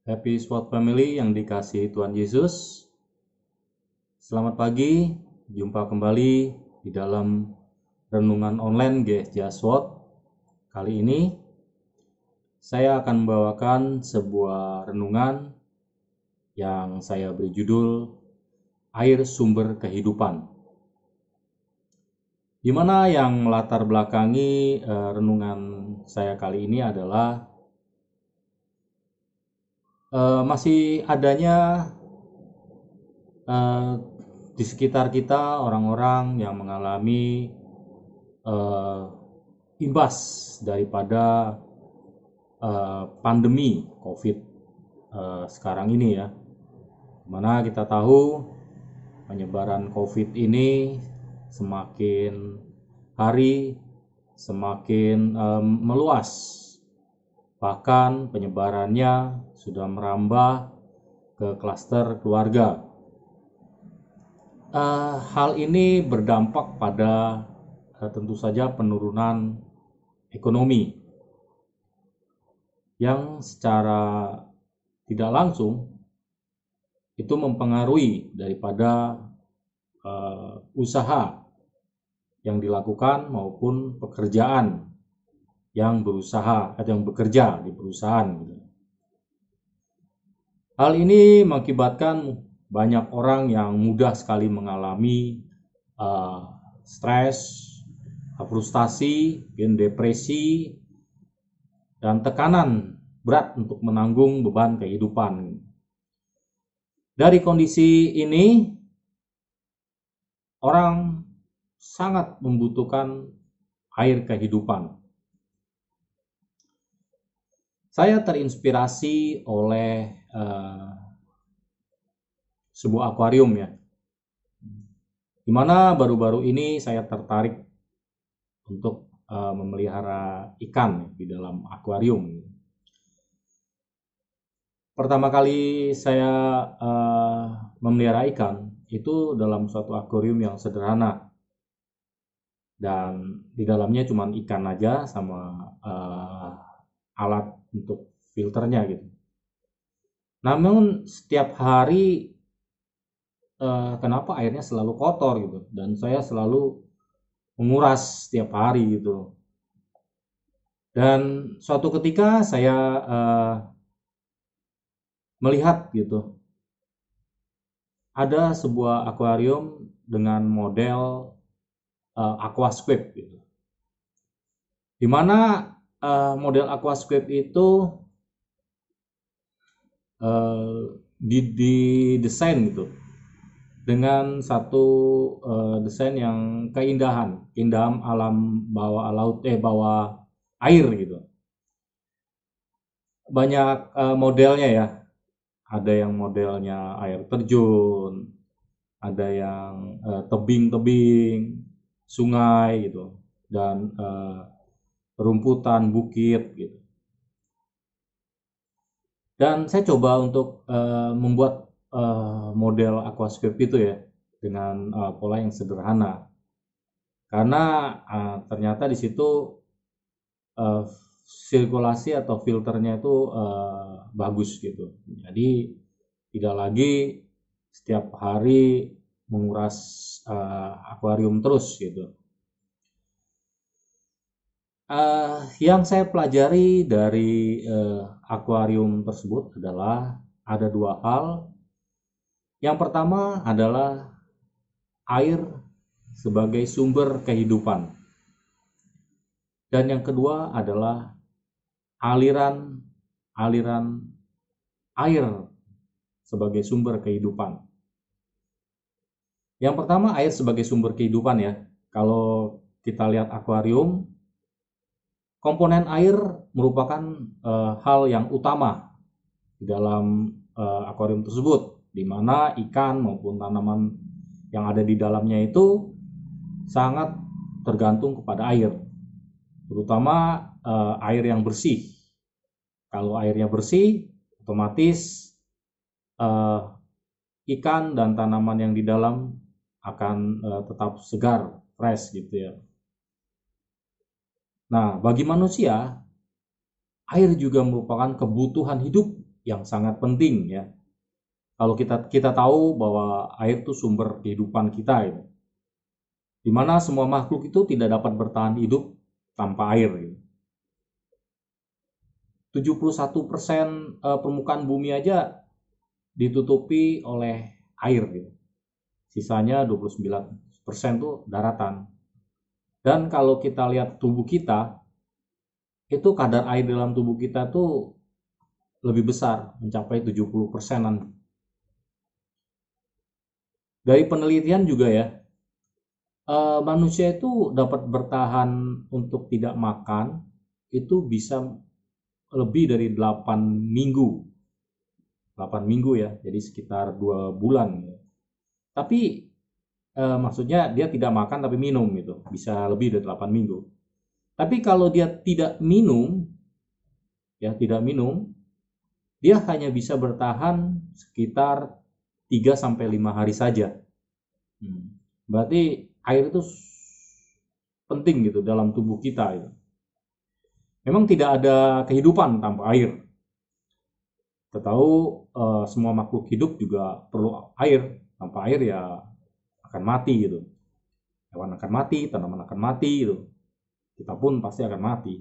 Happy Sport Family yang dikasihi Tuhan Yesus. Selamat pagi, jumpa kembali di dalam renungan online GSJ SWOT. Kali ini saya akan membawakan sebuah renungan yang saya beri judul Air Sumber Kehidupan. Di mana yang melatar belakangi renungan saya kali ini adalah masih adanya di sekitar kita orang-orang yang mengalami imbas daripada pandemi COVID sekarang ini ya. Mana kita tahu penyebaran COVID ini semakin hari semakin meluas. Bahkan penyebarannya sudah merambah ke klaster keluarga. Hal ini berdampak pada tentu saja penurunan ekonomi yang secara tidak langsung itu mempengaruhi daripada usaha yang dilakukan maupun pekerjaan yang berusaha atau yang bekerja di perusahaan. Hal ini mengakibatkan banyak orang yang mudah sekali mengalami stres, frustasi, depresi, dan tekanan berat untuk menanggung beban kehidupan. Dari kondisi ini, orang sangat membutuhkan air kehidupan. Saya terinspirasi oleh sebuah akuarium ya, dimana baru-baru ini saya tertarik untuk memelihara ikan di dalam akuarium. Pertama kali saya memelihara ikan itu dalam suatu akuarium yang sederhana, dan di dalamnya cuma ikan aja sama alat untuk filternya gitu. Namun setiap hari kenapa airnya selalu kotor gitu, dan saya selalu menguras setiap hari gitu. Dan suatu ketika saya melihat gitu, ada sebuah akuarium dengan model aquascape gitu, dimana model aquascape itu didesain gitu dengan satu desain yang keindahan alam bawah laut bawah air gitu. Banyak modelnya ya, ada yang modelnya air terjun, ada yang tebing-tebing, sungai gitu, dan rumputan, bukit gitu. Dan saya coba untuk membuat model aquascape itu ya dengan pola yang sederhana, karena ternyata di situ sirkulasi atau filternya itu bagus gitu. Jadi tidak lagi setiap hari menguras akuarium terus gitu. Yang saya pelajari dari akuarium tersebut adalah ada dua hal. Yang pertama adalah air sebagai sumber kehidupan, dan yang kedua adalah aliran air sebagai sumber kehidupan. Yang pertama, air sebagai sumber kehidupan ya. Kalau kita lihat akuarium, komponen air merupakan hal yang utama di dalam akuarium tersebut, di mana ikan maupun tanaman yang ada di dalamnya itu sangat tergantung kepada air, terutama air yang bersih. Kalau airnya bersih, otomatis ikan dan tanaman yang di dalam akan tetap segar, fresh gitu ya. Nah, bagi manusia, air juga merupakan kebutuhan hidup yang sangat penting ya. Kalau kita tahu bahwa air itu sumber kehidupan kita gitu. Di mana semua makhluk itu tidak dapat bertahan hidup tanpa air gitu. 71% permukaan bumi aja ditutupi oleh air gitu. Sisanya 29% tuh daratan. Dan kalau kita lihat tubuh kita, itu kadar air dalam tubuh kita tuh lebih besar, mencapai 70%-an. Dari penelitian juga ya, manusia itu dapat bertahan untuk tidak makan itu bisa lebih dari 8 minggu. 8 minggu ya, jadi sekitar 2 bulan. Tapi maksudnya dia tidak makan tapi minum gitu, bisa lebih dari 8 minggu. Tapi kalau dia tidak minum, ya tidak minum, dia hanya bisa bertahan sekitar 3 sampai 5 hari saja. Berarti air itu penting gitu dalam tubuh kita itu. Memang tidak ada kehidupan tanpa air. Kita tahu semua makhluk hidup juga perlu air. Tanpa air ya akan mati gitu. Hewan akan mati, tanaman akan mati gitu. Kita pun pasti akan mati.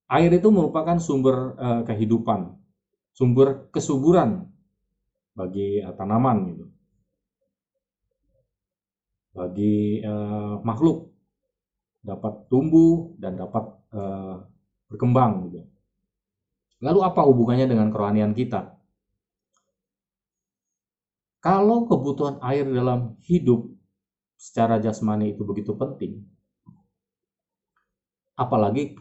Air itu merupakan sumber kehidupan, sumber kesuburan bagi tanaman gitu. Bagi makhluk dapat tumbuh dan dapat berkembang gitu. Lalu apa hubungannya dengan kerohanian kita? Kalau kebutuhan air dalam hidup secara jasmani itu begitu penting, apalagi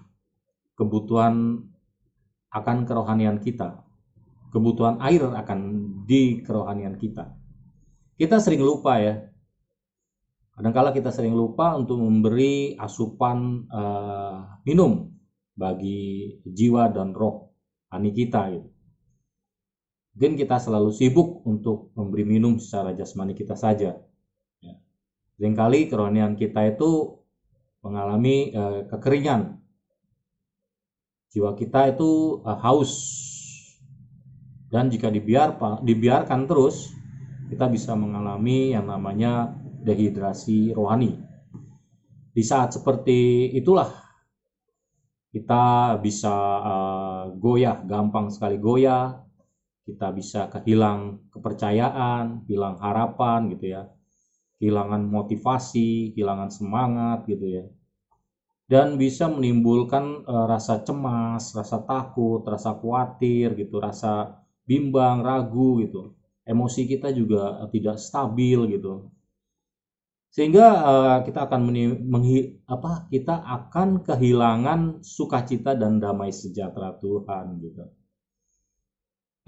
kebutuhan akan kerohanian kita, kebutuhan air akan di kerohanian kita. Kita sering lupa ya, kadangkala kita sering lupa untuk memberi asupan minum bagi jiwa dan rohani kita gitu. Mungkin kita selalu sibuk untuk memberi minum secara jasmani kita saja. Ya. Seringkali kerohanian kita itu mengalami kekeringan. Jiwa kita itu haus. Dan jika dibiarkan terus, kita bisa mengalami yang namanya dehidrasi rohani. Di saat seperti itulah kita bisa goyah, gampang sekali goyah. Kita bisa kehilang kepercayaan, hilang harapan gitu ya, kehilangan motivasi, kehilangan semangat gitu ya, dan bisa menimbulkan rasa cemas, rasa takut, rasa khawatir gitu, rasa bimbang, ragu gitu, emosi kita juga tidak stabil gitu, sehingga kita akan kehilangan sukacita dan damai sejahtera Tuhan gitu.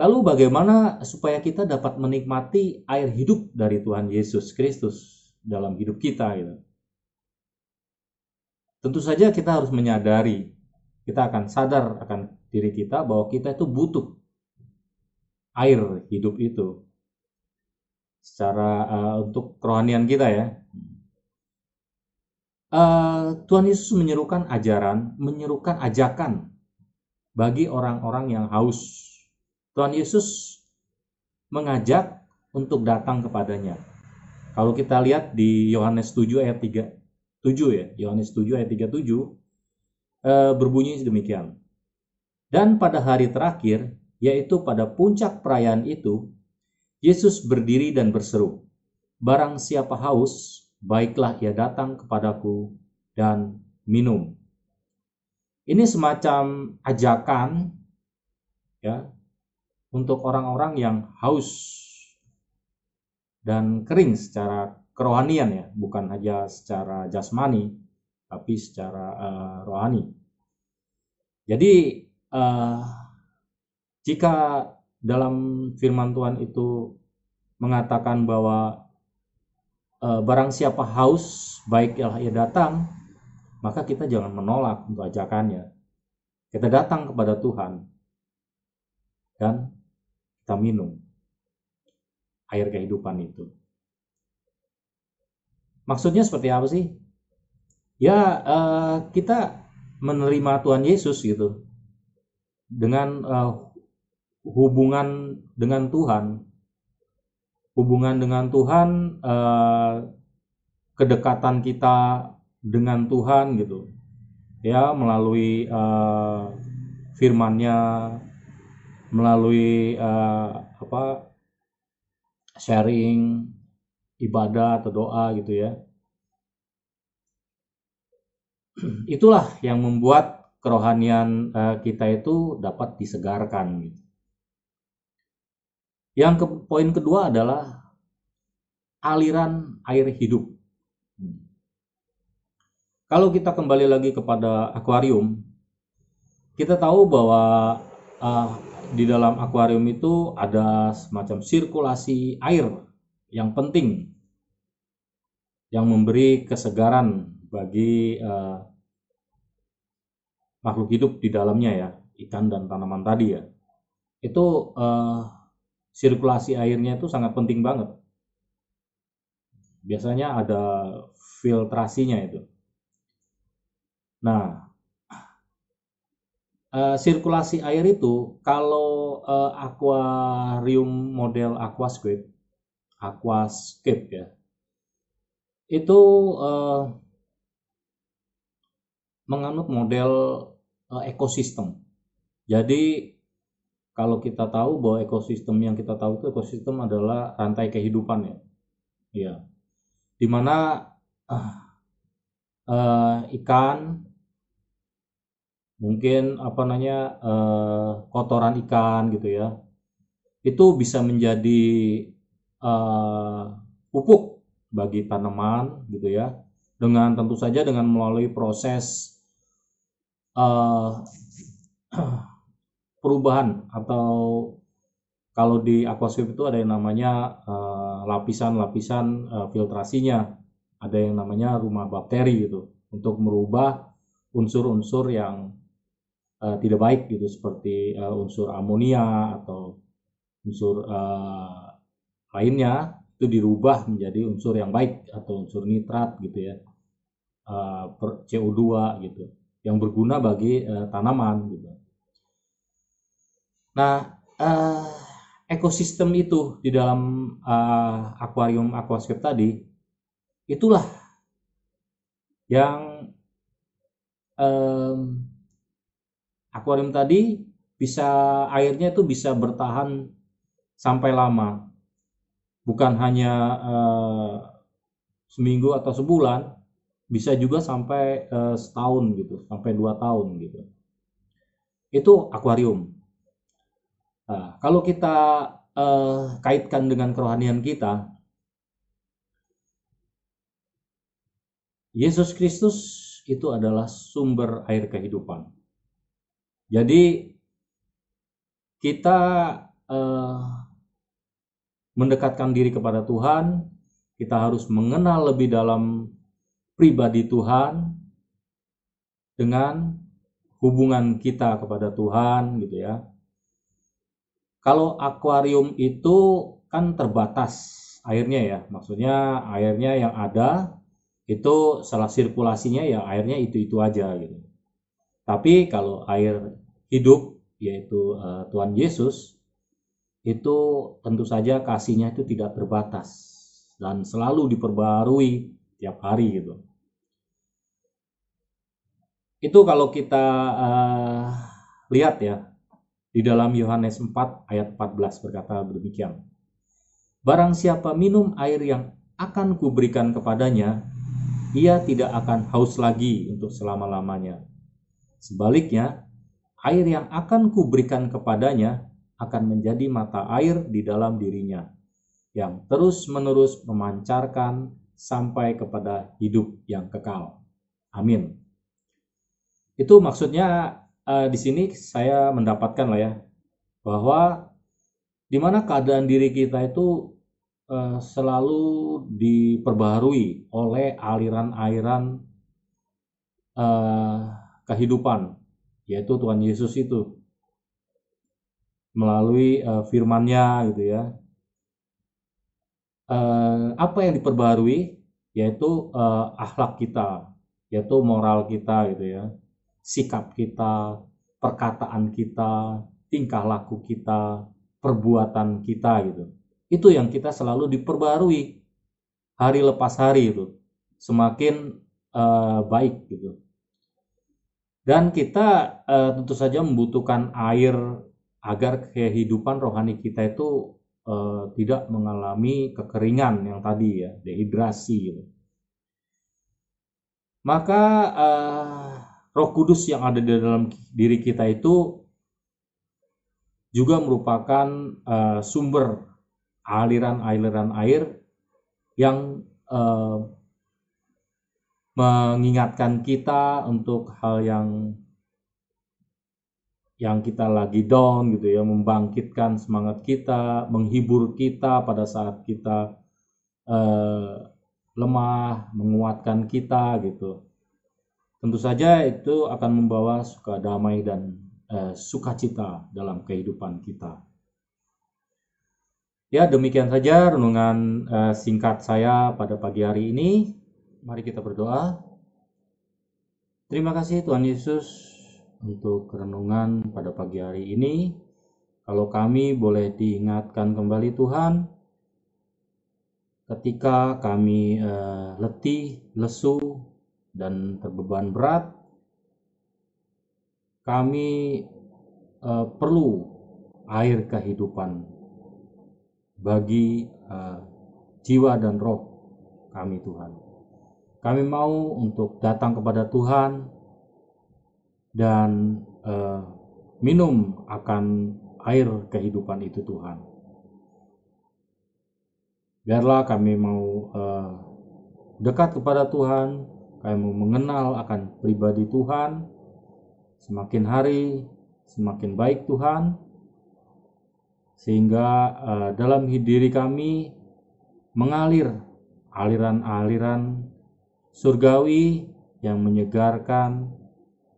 Lalu bagaimana supaya kita dapat menikmati air hidup dari Tuhan Yesus Kristus dalam hidup kita gitu. Tentu saja kita harus menyadari, kita akan sadar akan diri kita bahwa kita itu butuh air hidup itu secara untuk kerohanian kita ya. Tuhan Yesus menyerukan ajakan bagi orang-orang yang haus. Tuhan Yesus mengajak untuk datang kepadanya. Kalau kita lihat di Yohanes 7 ayat 37 ya, Yohanes 7 ayat 37 berbunyi demikian. Dan pada hari terakhir, yaitu pada puncak perayaan itu, Yesus berdiri dan berseru, "Barang siapa haus, baiklah ia datang kepadaku dan minum." Ini semacam ajakan ya untuk orang-orang yang haus dan kering secara kerohanian ya, bukan hanya secara jasmani, tapi secara rohani. Jadi jika dalam firman Tuhan itu mengatakan bahwa barang siapa haus, baiklah ia datang, maka kita jangan menolak untuk ajakannya. Kita datang kepada Tuhan dan kita minum air kehidupan itu. Maksudnya seperti apa sih? Ya kita menerima Tuhan Yesus gitu. dengan hubungan dengan Tuhan, kedekatan kita dengan Tuhan gitu ya, melalui firman-Nya, melalui sharing ibadah atau doa gitu ya. Itulah yang membuat kerohanian kita itu dapat disegarkan gitu. Poin kedua adalah aliran air hidup. Kalau kita kembali lagi kepada akuarium, kita tahu bahwa di dalam akuarium itu ada semacam sirkulasi air yang penting, yang memberi kesegaran bagi makhluk hidup di dalamnya ya, ikan dan tanaman tadi ya. Itu sirkulasi airnya itu sangat penting banget. Biasanya ada filtrasinya itu. Nah, sirkulasi air itu kalau akuarium model aquascape ya, itu menganut model ekosistem. Jadi kalau kita tahu bahwa ekosistem yang kita tahu itu ekosistem adalah rantai kehidupan ya. Ya. Di mana ikan, mungkin kotoran ikan gitu ya, itu bisa menjadi pupuk bagi tanaman gitu ya, dengan tentu saja dengan melalui proses perubahan, atau kalau di aquascape itu ada yang namanya lapisan-lapisan filtrasinya, ada yang namanya rumah bakteri gitu, untuk merubah unsur-unsur yang tidak baik gitu, seperti unsur amonia atau unsur lainnya, itu dirubah menjadi unsur yang baik atau unsur nitrat gitu ya, CO2 gitu, yang berguna bagi tanaman gitu. Nah, ekosistem itu di dalam akuarium aquascape tadi, itulah yang akuarium tadi airnya itu bisa bertahan sampai lama, bukan hanya seminggu atau sebulan, bisa juga sampai setahun gitu, sampai 2 tahun gitu. Itu akuarium. Nah, kalau kita kaitkan dengan kerohanian kita, Yesus Kristus itu adalah sumber air kehidupan. Jadi kita mendekatkan diri kepada Tuhan, kita harus mengenal lebih dalam pribadi Tuhan dengan hubungan kita kepada Tuhan gitu ya. Kalau akuarium itu kan terbatas airnya ya, maksudnya airnya yang ada itu salah sirkulasinya ya, airnya itu aja gitu. Tapi kalau air hidup, yaitu Tuhan Yesus, itu tentu saja kasihnya itu tidak terbatas dan selalu diperbarui tiap hari gitu. Itu kalau kita lihat ya, di dalam Yohanes 4 ayat 14 berkata demikian, barang siapa minum air yang akan kuberikan kepadanya, ia tidak akan haus lagi untuk selama-lamanya. Sebaliknya, air yang akan kuberikan kepadanya akan menjadi mata air di dalam dirinya, yang terus-menerus memancarkan sampai kepada hidup yang kekal. Amin. Itu maksudnya di sini saya mendapatkan lah ya, bahwa di mana keadaan diri kita itu selalu diperbaharui oleh aliran-aliran kehidupan, yaitu Tuhan Yesus itu melalui firman-Nya gitu ya. Apa yang diperbaharui, yaitu akhlak kita, yaitu moral kita gitu ya, sikap kita, perkataan kita, tingkah laku kita, perbuatan kita gitu. Itu yang kita selalu diperbarui hari lepas hari itu, semakin baik gitu. Dan kita tentu saja membutuhkan air agar kehidupan rohani kita itu tidak mengalami kekeringan yang tadi ya, dehidrasi gitu. Maka Roh Kudus yang ada di dalam diri kita itu juga merupakan sumber aliran-aliran air yang mengingatkan kita untuk hal yang kita lagi down gitu ya, membangkitkan semangat kita, menghibur kita pada saat kita lemah, menguatkan kita gitu. Tentu saja itu akan membawa damai dan sukacita dalam kehidupan kita. Ya, demikian saja renungan singkat saya pada pagi hari ini. Mari kita berdoa. Terima kasih Tuhan Yesus untuk renungan pada pagi hari ini. Kalau kami boleh diingatkan kembali Tuhan, ketika kami letih, lesu, dan terbeban berat, kami perlu air kehidupan bagi jiwa dan roh kami Tuhan. Kami mau untuk datang kepada Tuhan dan minum akan air kehidupan itu Tuhan. Biarlah kami mau dekat kepada Tuhan, kami mau mengenal akan pribadi Tuhan. Semakin hari semakin baik Tuhan, sehingga dalam diri kami mengalir aliran-aliran surgawi yang menyegarkan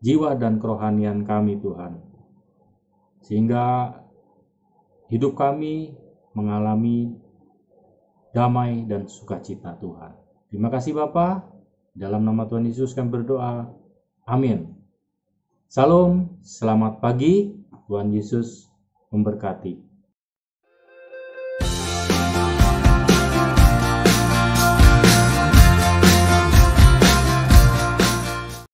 jiwa dan kerohanian kami Tuhan, sehingga hidup kami mengalami damai dan sukacita Tuhan. Terima kasih Bapa, dalam nama Tuhan Yesus kami berdoa, amin. Salam, selamat pagi, Tuhan Yesus memberkati.